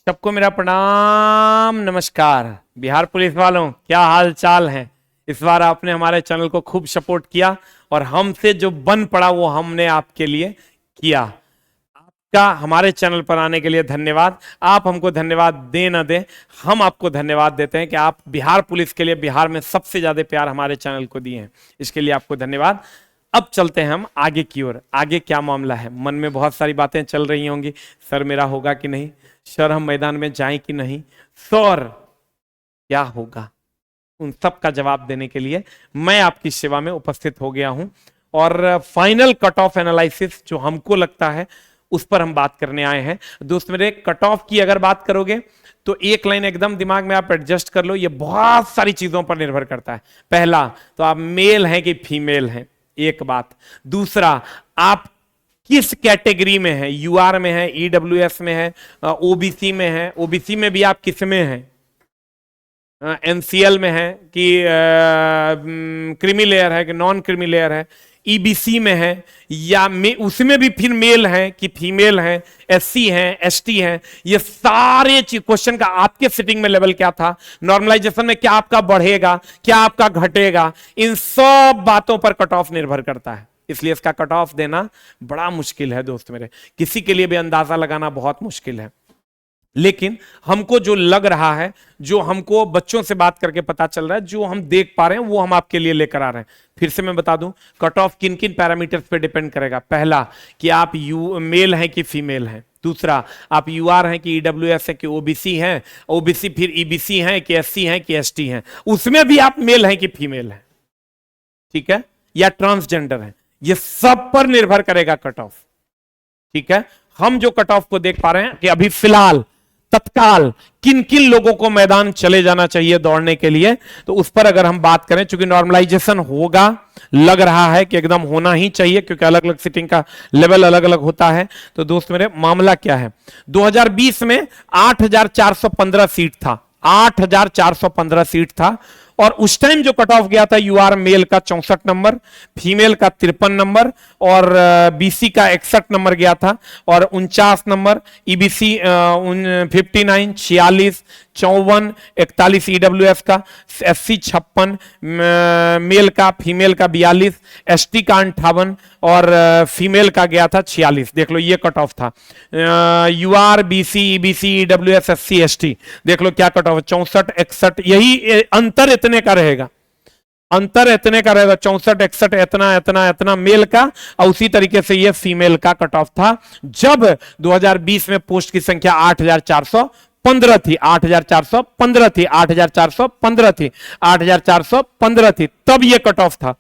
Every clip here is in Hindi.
सबको मेरा प्रणाम नमस्कार। बिहार पुलिस वालों, क्या हाल चाल है। इस बार आपने हमारे चैनल को खूब सपोर्ट किया और हमसे जो बन पड़ा वो हमने आपके लिए किया। आपका हमारे चैनल पर आने के लिए धन्यवाद। आप हमको धन्यवाद दे ना दे, हम आपको धन्यवाद देते हैं कि आप बिहार पुलिस के लिए बिहार में सबसे ज्यादा प्यार हमारे चैनल को दिए हैं। इसके लिए आपको धन्यवाद। अब चलते हैं हम आगे की ओर। आगे क्या मामला है, मन में बहुत सारी बातें चल रही होंगी। सर मेरा होगा कि नहीं, सर हम मैदान में जाएं कि नहीं, सर क्या होगा, उन सब का जवाब देने के लिए मैं आपकी सेवा में उपस्थित हो गया हूं। और फाइनल कट ऑफ एनालिसिस जो हमको लगता है उस पर हम बात करने आए हैं। दोस्त मेरे, कट ऑफ की अगर बात करोगे तो एक लाइन एकदम दिमाग में आप एडजस्ट कर लो, ये बहुत सारी चीजों पर निर्भर करता है। पहला तो आप मेल हैं कि फीमेल हैं, एक बात। दूसरा, आप किस कैटेगरी में है, यूआर में है, ईडब्ल्यूएस में है, ओबीसी में है, ओबीसी में भी आप किस में हैं, एनसीएल में है कि क्रीमी लेयर है कि नॉन क्रीमी लेयर है, ईबीसी में है या उसमें भी फिर मेल है कि फीमेल है, एससी है, एसटी है। ये सारे क्वेश्चन का आपके सिटिंग में लेवल क्या था, नॉर्मलाइजेशन में क्या आपका बढ़ेगा, क्या आपका घटेगा, इन सब बातों पर कट ऑफ निर्भर करता है। इसलिए इसका कट ऑफ देना बड़ा मुश्किल है दोस्त मेरे, किसी के लिए भी अंदाजा लगाना बहुत मुश्किल है। लेकिन हमको जो लग रहा है, जो हमको बच्चों से बात करके पता चल रहा है, जो हम देख पा रहे हैं वो हम आपके लिए लेकर आ रहे हैं। फिर से मैं बता दूं, कट ऑफ किन किन पैरामीटर्स पे डिपेंड करेगा। पहला कि आप मेल हैं कि फीमेल हैं। दूसरा, आप यूआर हैं कि ईडब्ल्यूएस है कि ओबीसी हैं, ओबीसी फिर ईबीसी हैं कि एससी हैं कि एसटी हैं, उसमें भी आप मेल हैं कि फीमेल हैं, ठीक है, या ट्रांसजेंडर हैं। ये सब पर निर्भर करेगा कट ऑफ, ठीक है। हम जो कट ऑफ को देख पा रहे हैं कि अभी फिलहाल तत्काल किन किन लोगों को मैदान चले जाना चाहिए दौड़ने के लिए, तो उस पर अगर हम बात करें, चूंकि नॉर्मलाइजेशन होगा, लग रहा है कि एकदम होना ही चाहिए क्योंकि अलग अलग सिटिंग का लेवल अलग अलग होता है। तो दोस्त मेरे, मामला क्या है, 2020 में 8,415 सीट था, 8,415 सीट था। और उस टाइम जो कट ऑफ गया था, यूआर मेल का 64 नंबर, फीमेल का 53 नंबर और बीसी का 61 नंबर गया था, और 49 नंबर ईबीसी 59, 46, 54, 41 ईडब्ल्यूएस का, एससी 56, मेल का, फीमेल का 42, एसटी का 58 और फीमेल का गया था 46। देख लो ये कट ऑफ था। UR, BC, EBC, EWS, SC, ST, देख लो क्या कट ऑफ है, 64, 61। यही अंतर इतने का रहेगा, अंतर इतने का रहेगा, 64, 61, इतना इतना इतना मेल का, और उसी तरीके से ये फीमेल का कट ऑफ था जब 2020 में पोस्ट की संख्या 8,415 थी, 8,415 थी, 8,415 थी, 8,415 थी, तब ये कट ऑफ था।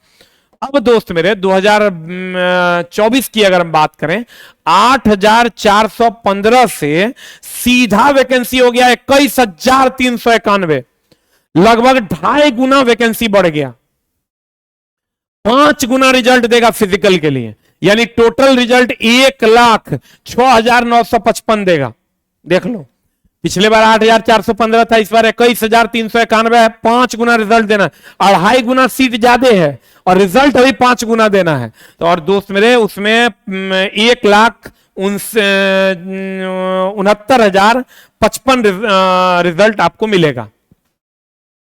अब दोस्त मेरे, 2024 की अगर हम बात करें, 8,415 से सीधा वैकेंसी हो गया 21,391, लगभग 2.5 गुना वैकेंसी बढ़ गया, 5 गुना रिजल्ट देगा फिजिकल के लिए, यानी टोटल रिजल्ट 1,06,955 देगा। देख लो, पिछले बार 8,415 था, इस बार 21,391 है, 5 गुना रिजल्ट देना, 2.5 गुना सीट ज्यादा है और रिजल्ट अभी 5 गुना देना है। तो और दोस्त मेरे, उसमें 1,69,055 रिजल्ट आपको मिलेगा,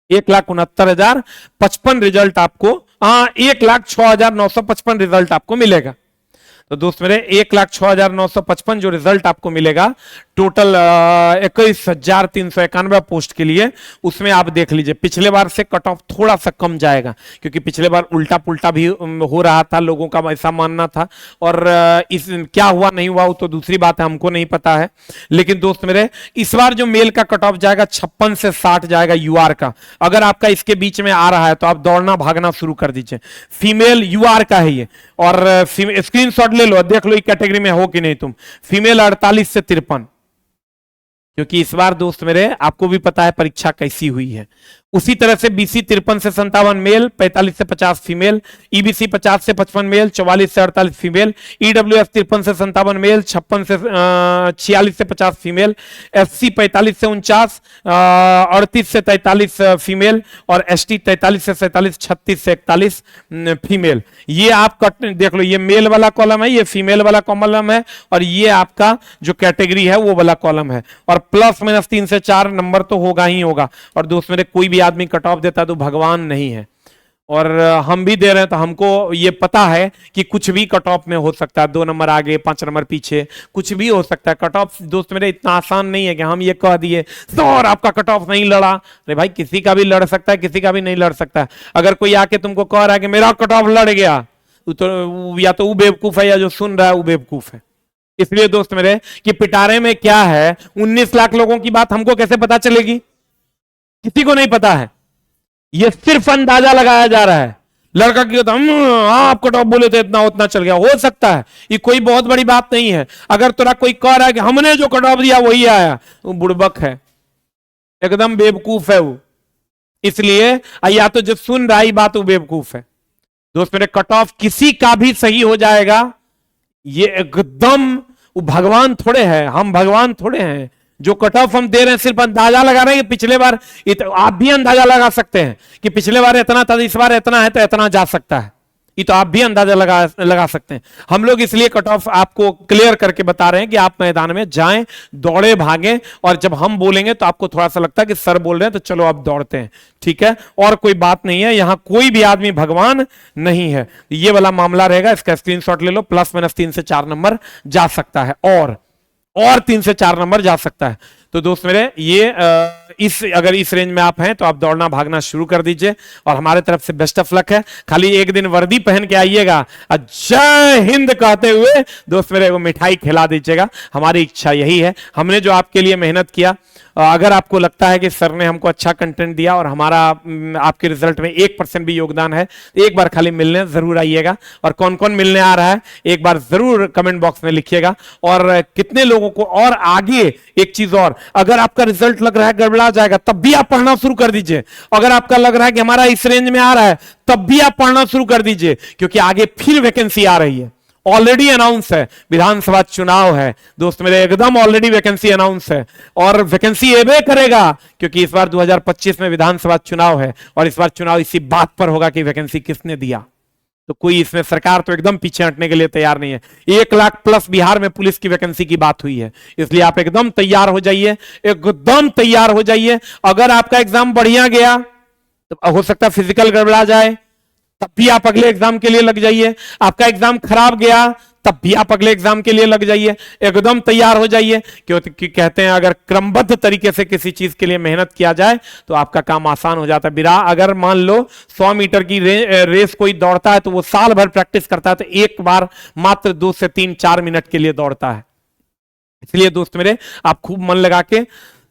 1,69,055 रिजल्ट आपको, 1,06,955 रिजल्ट आपको मिलेगा। तो दोस्त मेरे, 1,06,955 जो रिजल्ट आपको मिलेगा टोटल 21,391 पोस्ट के लिए, उसमें आप देख लीजिए पिछले बार से कट ऑफ थोड़ा सा कम जाएगा, क्योंकि पिछले बार उल्टा पुल्टा भी हो रहा था, लोगों का ऐसा मानना था, और इस क्या हुआ नहीं हुआ वो तो दूसरी बात है, हमको नहीं पता है। लेकिन दोस्त मेरे, इस बार जो मेल का कट ऑफ जाएगा 56 से 60 जाएगा यूआर का। अगर आपका इसके बीच में आ रहा है तो आप दौड़ना भागना शुरू कर दीजिए। फीमेल यूआर का है ये, और स्क्रीनशॉट ले लो, देख लो ये कैटेगरी में हो कि नहीं तुम। फीमेल 48 से 53, क्योंकि इस बार दोस्त मेरे आपको भी पता है परीक्षा कैसी हुई है, उसी तरह से बीसी 53 से 57 मेल, 45 से 50 फीमेल, ईबीसी 50 से 55 मेल, 44 से 48 फीमेल, ईडब्ल्यूएफ 53 से 57 मेल, 56 से 46 से 50 फीमेल, एससी 45 से 49, 38 से 43 फीमेल, और एसटी 43 से 47, 36 से 41 फीमेल। ये आप कट देख लो, ये मेल वाला कॉलम है, ये फीमेल वाला कॉलम है, और ये आपका जो कैटेगरी है वो वाला कॉलम है। और प्लस माइनस 3 से 4 नंबर तो होगा ही होगा। और दोस्त मेरे, कोई भी आदमी कट ऑफ देता तो भगवान नहीं है, और हम भी दे रहे हैं तो हमको ये पता है कि कुछ भी कट ऑफ में हो सकता है, 2 नंबर आगे 5 नंबर पीछे कुछ भी हो सकता है। कट ऑफ दोस्त मेरे इतना आसान नहीं है कि हम ये कह दिए सर आपका कट ऑफ नहीं लड़ा। अरे भाई, किसी का भी लड़ सकता है, किसी का भी नहीं लड़ सकता है। अगर कोई आके तुमको कह रहा है कि मेरा कट ऑफ लड़ गया, तो या तो वो बेवकूफ है या जो सुन रहा है वो बेवकूफ है। इसलिए दोस्त मेरे कि पिटारे में क्या है, 19 लाख लोगों की बात हमको कैसे पता चलेगी? किसी को नहीं पता है, ये सिर्फ अंदाजा लगाया जा रहा है। लड़का की होता आप कट ऑफ बोले थे इतना उतना चल गया, हो सकता है, ये कोई बहुत बड़ी बात नहीं है। अगर तेरा कोई कह रहा है कि हमने जो कट ऑफ दिया वही आया, वो बुड़बक है, एकदम बेवकूफ है वो। इसलिए या तो जो सुन रहा है बात वो बेवकूफ है। दोस्त मेरे, कट ऑफ किसी का भी सही हो जाएगा, ये एकदम, वो भगवान थोड़े है, हम भगवान थोड़े हैं। जो कट ऑफ हम दे रहे हैं सिर्फ अंदाजा लगा रहे हैं कि पिछले बार आप भी अंदाजा लगा सकते हैं कि पिछले बार इतना था, इस बार इतना है तो इतना जा सकता है। ये तो आप भी अंदाजा लगा सकते हैं। हम लोग इसलिए कट ऑफ आपको क्लियर करके बता रहे हैं कि आप मैदान में जाएं, दौड़े, भागें, और जब हम बोलेंगे तो आपको थोड़ा सा लगता है कि सर बोल रहे हैं तो चलो आप दौड़ते हैं, ठीक है। और कोई बात नहीं है, यहां कोई भी आदमी भगवान नहीं है। ये वाला मामला रहेगा, इसका स्क्रीनशॉट ले लो। प्लस माइनस 3 से 4 नंबर जा सकता है, और 3 से 4 नंबर जा सकता है। तो दोस्त मेरे, ये अगर इस रेंज में आप हैं तो आप दौड़ना भागना शुरू कर दीजिए, और हमारे तरफ से बेस्ट ऑफ लक है। खाली एक दिन वर्दी पहन के आइएगा, जय हिंद कहते हुए दोस्त मेरे वो मिठाई खिला दीजिएगा। हमारी इच्छा यही है। हमने जो आपके लिए मेहनत किया, अगर आपको लगता है कि सर ने हमको अच्छा कंटेंट दिया और हमारा आपके रिजल्ट में 1% भी योगदान है, तो एक बार खाली मिलने जरूर आइएगा। और कौन कौन मिलने आ रहा है एक बार जरूर कमेंट बॉक्स में लिखिएगा। और कितने लोगों को, और आगे एक चीज और, अगर आपका रिजल्ट लग रहा है गड़बड़ा जाएगा, तब भी आप पढ़ना शुरू कर दीजिए। अगर आपका लग रहा है कि हमारा इस रेंज में आ रहा है, तब भी आप पढ़ना शुरू कर दीजिए, क्योंकि आगे फिर वैकेंसी आ रही है। ऑलरेडी अनाउंस है, विधानसभा चुनाव है दोस्त मेरे, एकदम ऑलरेडी वैकेंसी अनाउंस है, और वैकेंसी एबे करेगा, क्योंकि इस बार 2025 में विधानसभा चुनाव है, और इस बार चुनाव इसी बात पर होगा कि वैकेंसी किसने दिया। तो कोई इसमें, सरकार तो एकदम पीछे हटने के लिए तैयार नहीं है। 1 लाख प्लस बिहार में पुलिस की वैकेंसी की बात हुई है, इसलिए आप एकदम तैयार हो जाइए, एकदम तैयार हो जाइए। अगर आपका एग्जाम बढ़िया गया तो हो सकता है फिजिकल गड़बड़ा जाए, तब भी आप अगले एग्जाम के लिए लग जाइए। आपका एग्जाम खराब गया, तब भी आप अगले एग्जाम के लिए लग जाइए, एकदम तैयार हो जाइए। क्योंकि कहते हैं अगर क्रमबद्ध तरीके से किसी चीज के लिए मेहनत किया जाए तो आपका काम आसान हो जाता है। बिरा अगर मान लो 100 मीटर की रेस कोई दौड़ता है तो वो साल भर प्रैक्टिस करता है, तो एक बार मात्र 2 से 3-4 मिनट के लिए दौड़ता है। इसलिए दोस्त मेरे, आप खूब मन लगा के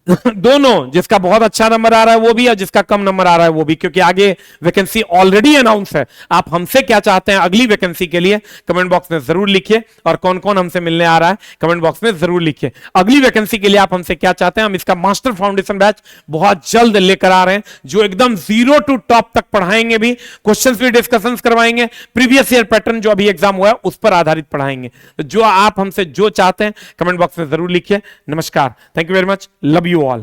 दोनों, जिसका बहुत अच्छा नंबर आ रहा है वो भी और जिसका कम नंबर आ रहा है वो भी, क्योंकि आगे वैकेंसी ऑलरेडी अनाउंस है। आप हमसे क्या चाहते हैं अगली वैकेंसी के लिए कमेंट बॉक्स में जरूर लिखिए, और कौन कौन हमसे मिलने आ रहा है कमेंट बॉक्स में जरूर लिखिए। अगली वैकेंसी के लिए आप हमसे क्या चाहते हैं, हम इसका मास्टर फाउंडेशन बैच बहुत जल्द लेकर आ रहे हैं, जो एकदम 0 to टॉप तक पढ़ाएंगे, भी क्वेश्चन भी डिस्कशन करवाएंगे, प्रीवियस ईयर पैटर्न जो अभी एग्जाम हुआ है उस पर आधारित पढ़ाएंगे। तो जो आप हमसे जो चाहते हैं कमेंट बॉक्स में जरूर लिखिए। नमस्कार, thank you very much, love you all.